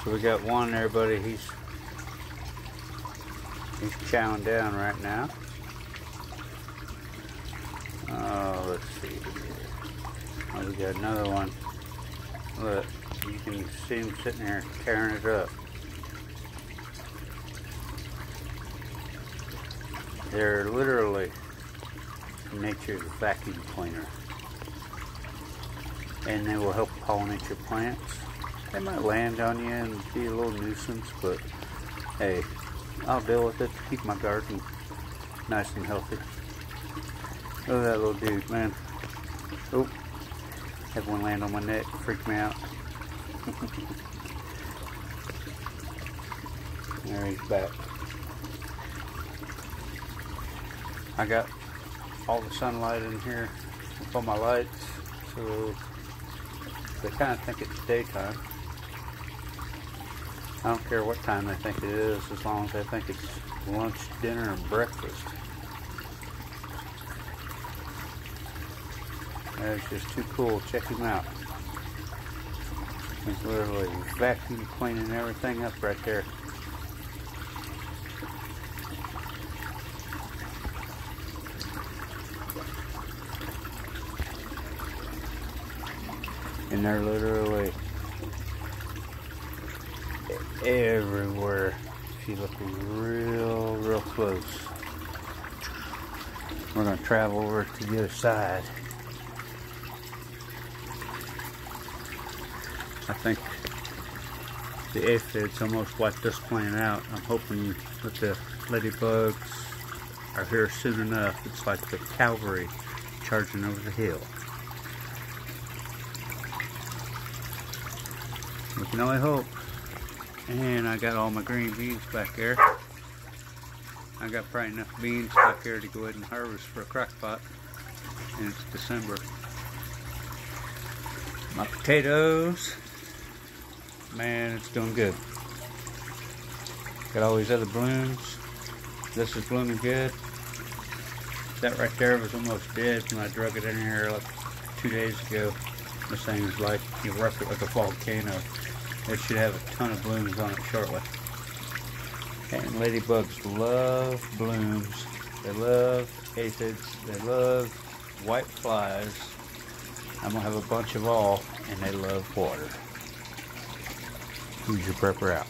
So we got one there, buddy. He's chowing down right now. Oh, let's see here. Oh, we got another one. Look, you can see him sitting there tearing it up. They're literally nature's vacuum cleaner. And they will help pollinate your plants. They might land on you and be a little nuisance, but hey, I'll deal with it to keep my garden nice and healthy. Look at that little dude, man. Oh, had one land on my neck, freaked me out. There he's back. I got all the sunlight in here with all my lights, so they kind of think it's daytime. I don't care what time they think it is, as long as they think it's lunch, dinner, and breakfast. That's just too cool. Check him out. He's literally vacuum cleaning everything up right there. And they're literally everywhere if you look real close. We're going to travel over to the other side. I think the aphids almost wiped this plant out. I'm hoping that the ladybugs are here soon enough. It's like the cavalry charging over the hill. We can only hope. And I got all my green beans back there. I got probably enough beans back there to go ahead and harvest for a crock pot. And it's December. My potatoes, man, it's doing good. Got all these other blooms. This is blooming good. That right there was almost dead when I drug it in here like 2 days ago. This thing is like erupted like a volcano. It should have a ton of blooms on it shortly. And ladybugs love blooms. They love aphids. They love white flies. I'm going to have a bunch of all, and they love water. Who's your prepper out?